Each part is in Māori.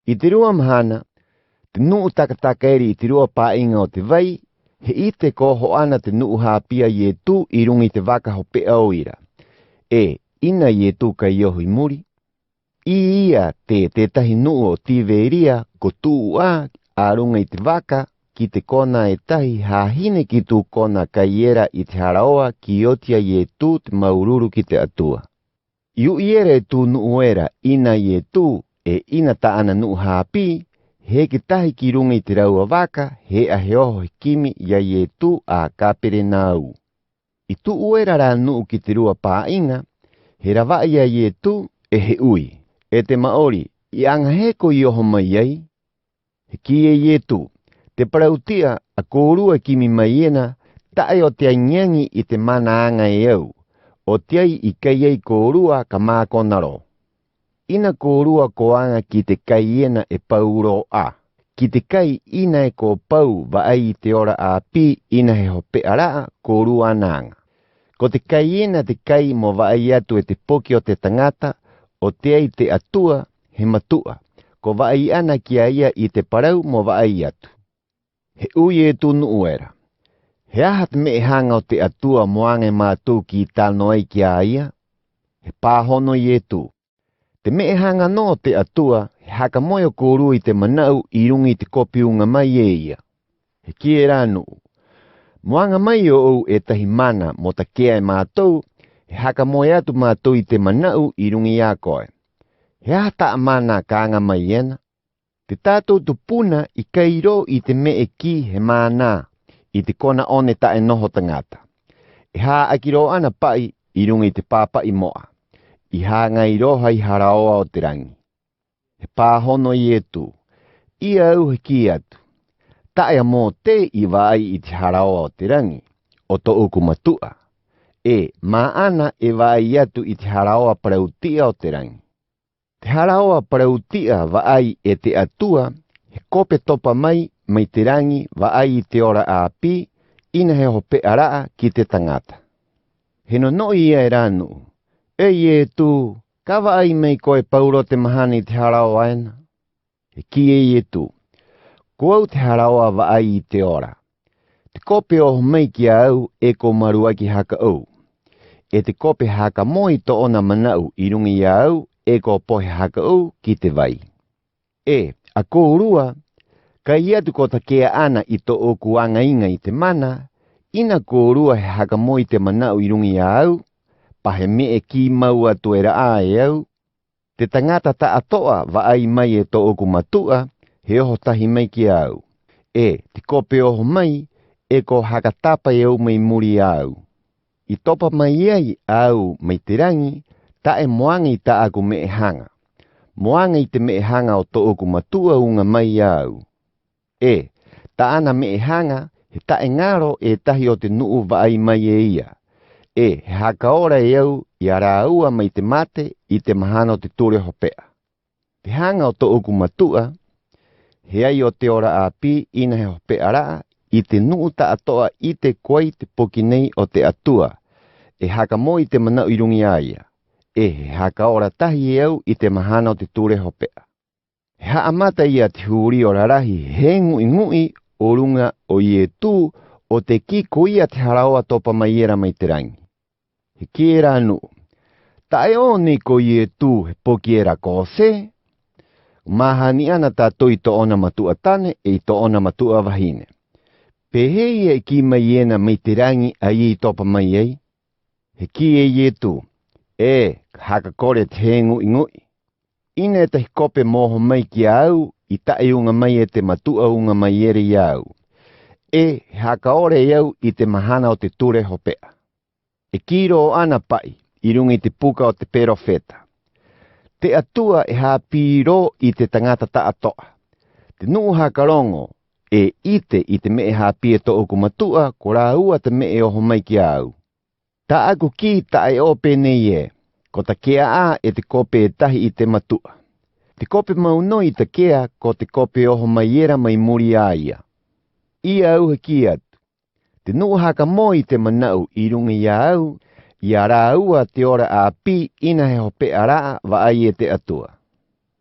I te rua mahana, te nuu takatakaeri i te rua pāinga o te vai, he I te koho ana te nuu hāpia i e tū I rungi te waka ho pe au ira. Ina I e tū kai iohui muri. I ia tētahi nuu o tiveria ko tū a runga I te waka ki te kona e tahi hāhine ki tū kona kai era I te haraoa ki otia I e tū te maururu ki te atua. Iu iere tū nuu era ina I e tū ina ta ana nuu hāpi, he ki tahi ki runga I te raua waka, he a he oho he kimi ia I e tū a kapere nā u. I tū uera rā nuu ki te rua pāinga, he rawa ia I e tū he ui. E te maori, I anga heko I oho mai ai. He ki e tū, te parautia a kōrua kimi mai ena, tae o te aingiangi I te mana anga e au, o te ai I kai ei kōrua ka māko naro. Ina kōrua koanga ki te kai ena e pauro a. Ki te kai ina e ko pau wa ai I te ora a pi ina he hope araa kōrua nanga. Ko te kai ena te kai mo wa ai atu e te poki o te tangata, o te ai te atua he matua, ko wa ai ana ki a ia I te parau mo wa ai atu. He ui e tu nuu era. He aha te me hanga o te atua moange mātou ki tāno ai ki a ia. He pāhono I e tu. Te me hanga no te atua, he haka moio kōrua I te manau I rungi te kopi unga mai e ia. He ki e rā nuu. Moanga mai o au e tahi mana mo ta kea e mātou, he haka moe atu mātou I te manau I rungi a koe. He aha taa mana kāanga mai ena. Te tātou tu puna I kairo I te me e ki he mana, I te kona one ta e noho tangata. E haa akiro ana pai I rungi te pāpai moa. I hanga I roha I haraoa o te rangi. He pāhono I e tū. Ia au he ki atu. Taea mō te I vai I te haraoa o te rangi, o to uku matua. Mā ana e vai atu I te haraoa parautia o te rangi. Te haraoa parautia vai e te atua, he kope topa mai te rangi vai I te ora a pi, ina he hope araa ki te tangata. He no ia e rānu. E tū, kawa ai mei koe pauro te mahani te haraoa ena. He ki e tū. Ko au te haraoa wa ai I te ora. Te kope o mei ki au e ko marua ki haka au. E te kope haka moi to ona manau I rungi I au e ko pohe haka au ki te vai. A kōrua, ka iatu ko ta kea ana I to o kuanga inga I te mana, ina kōrua he haka moi te manau I rungi I au, pahe me e ki maua tuera a e au. Te tangata ta atoa wa ai mai e to oku matua, he oho tahi mai ki au. Te kope oho mai, e ko hakatapa e au mai muri au. I topa mai ai au mai te rangi, ta e moangi ta aku me e hanga. Moanga I te me e hanga o to oku matua unga mai au. Ta ana me e hanga, he ta e ngaro e tahi o te nuu wa ai mai e ia. He haka ora e au I ara aua mai te mate I te mahano te ture hopea. Te hanga o to oku matua, he ai o te ora a pi ina he hopea raa, I te nuu ta atoa I te koei te poki nei o te atua, e haka moi te manau I rungi aia. He haka ora tahi e au I te mahana o te ture hopea. He haamata ia te huri o rarahi he ngui o runga o I e tū o te ki ko ia te haraoa topa mai era mai te rangi. He ki e rā nuu. Tae o ni ko I e tū he poki era ko se. Mahani ana tātou I to ona matua tane e I to ona matua wahine. Pehei e ki mai ena mai te rangi a I topa mai ei. He ki e tū. Haka kore te he ngui. Ina e tahi kope moho mai ki au, I tae unga mai e te matua unga mai ere I au. Haka ore e au I te mahana o te ture hopea. E kiro ana pai, I rungi te puka o te perofeta. Te atua e hapiro I te tangata ta atoa. Te nuu hakarongo, ite I te me e hapie to oku matua, ko rā ua te me e oho mai ki au. Ta aku ki ta e ope nei ko ta kea a e te kope e tahi I te matua. Te kope maunoi ta kea ko te kope oho mai era mai muri a ia. Ia au he ki atu. Te nuu haka moi te manau I rungi I au, I a rā ua te ora a pi ina he hope a raa wa ai e te atua.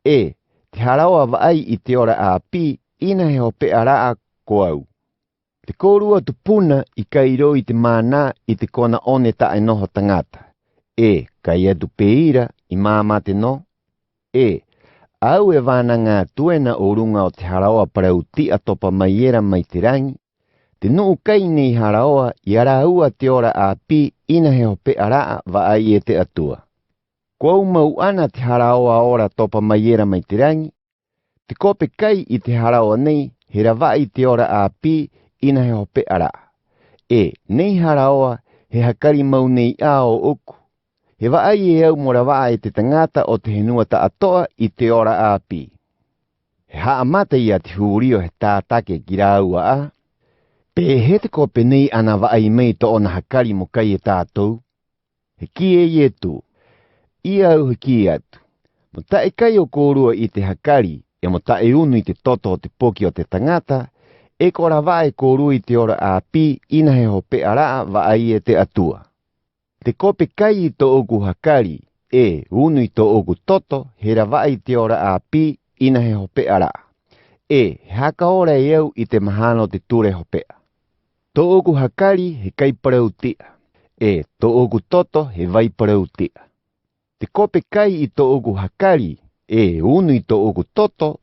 Te te haraoa vaai I te ora a pi, ina he hope araa ko au. Te kōrua tu puna I kairo I te mana I te kona one ta e noho tangata. Kai atu peira I māma te no. Au e wānanga tuena o runga o te haraoa parau ti atopa mai era mai te rangi. Te nuu kai nei haraoa I ara ua te ora a pi ina he hope araa vaai e te atua. Kau mau ana te haraoa ora topa mai era mai te rangi. Te kope kai I te haraoa nei he rawai te ora a pi ina he hope araa. Nei haraoa he hakari mau nei a o uku. He waai e au morawaa e te tangata o te henua ta atoa I te ora a pi. He haa mata ia te hurio he tātake ki rāua a. Pe he te kope nei ana waai mei to ona hakari mo kai e tātou. He ki e ie tu. Ia au he ki atu. Mo tae kai o kōrua I te hakari e mo tae unu I te toto o te poki o te tangata. E kora wae kōrua I te ora a pi ina he hope araa waai e te atua. Te kope kai I to oku hakari, unu I to oku toto, he rawai te ora a pi ina he hope ara. He haka ora e au I te mahano te ture hopea. To oku hakari he kai parau tia. To oku toto he vai parau tia. Te kope kai I to oku hakari, unu I to oku toto,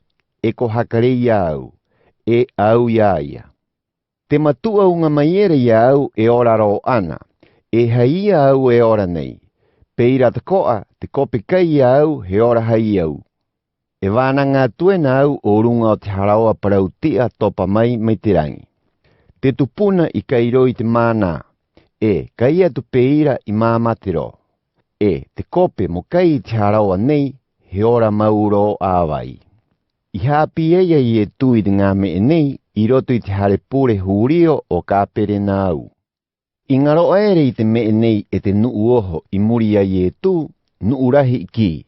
ko hakare ia au. Au ia ia. Te matua unga maiere ia au e ora ro ana. Haia au e ora nei. Peira te koa, te kope kai ia au, he ora hai au. E wānanga tuena au o runga o te haraoa parau tia topa mai te rangi. Te tupuna I kairo I te mana. Kai atu peira I māma te ro. Te kope mo kai I te haraoa nei, he ora mauro āwai. I hapi eia I e tu I te ngame e nei, I roto I te hare pure hurio o kāpere nā au. I ngaro aere I te mea nei e te nuu oho I muri ai e tu, nuu rahi I ki.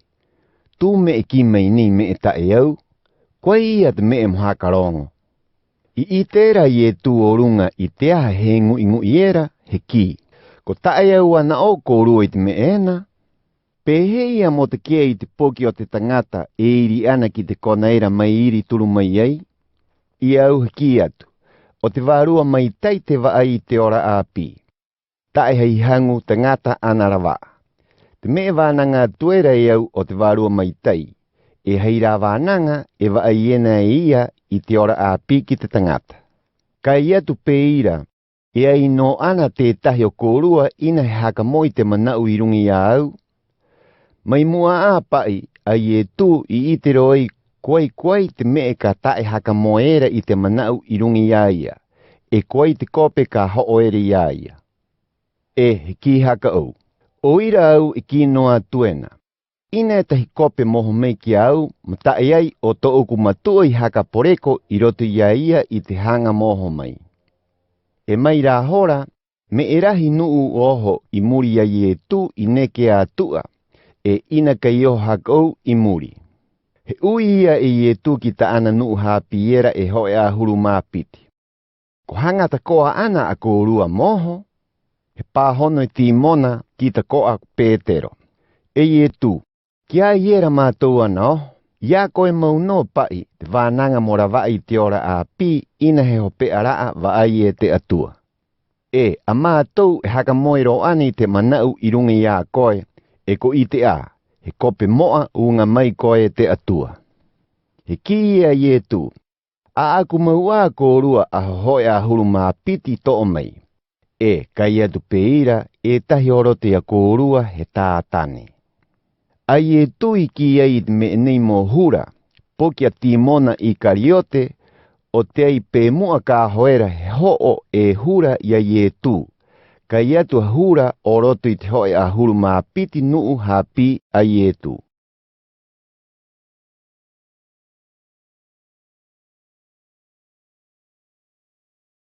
Tu me e ki mai nei me e tae au, koe ia te me e mhakarongo. I tera I e tu o runga I te aha he ngu era, he ki. Ko tae au ana o kōrua I te me ena. Pehe ia mo te kia I te poki o te tangata e iri ana ki te konaira mai iri turu mai ai. I au he ki atu. O te wārua mai tai te waai te ora a pi. Tae hei hangu tangata anarawa. Te mea wānanga tuera e au o te wārua mai tai. Hei rā wānanga e waai ena e ia I te ora a pi ki te tangata. Kai atu peira, ai no ana te tahi o kōrua ina he haka moi te manau I rungi a au. Mai mua a pai ai e tu I te roi koe te mea ka tae haka moera I te manau I rungi a ia. Koe te kope ka hoere ia ia. He ki haka au. O ira au I ki noa tuena. Ina e tahi kope moho mei ki au, matae ai o to oku matua I haka poreko I roto ia ia I te hanga moho mai. Mai rā hora, me e rahi nuu oho I muri ai e tu I neke a tua, ina kai o haka au I muri. He ui ia e tu ki ta ana nuu hapi era e hoe a huru māpiti. Ko hangata koa ana a kōrua moho, he pāhono I tīmona ki ta koa pētero. E tu, kia iera mātou ana o, ia koe mau no pai te wānanga mora vai te ora a pi ina he hope araa vai e te atua. A mātou e haka moero ani te manau I rungi ia koe, ko I te a, he kope moa unga mai koe te atua. He ki ia ie tu, a aku maua kōrua a hoe a huru māpiti to o mai. Kai atu peira tahi orote a kōrua he tātane. Ai e tui ki ai me nei mo hura, poki a timona I kariote, o te ai pe mua ka hoera he ho'o e hura ia e tu. Kai atu hura oroto I te hoe a huru māpiti nuu hapi ai e tu.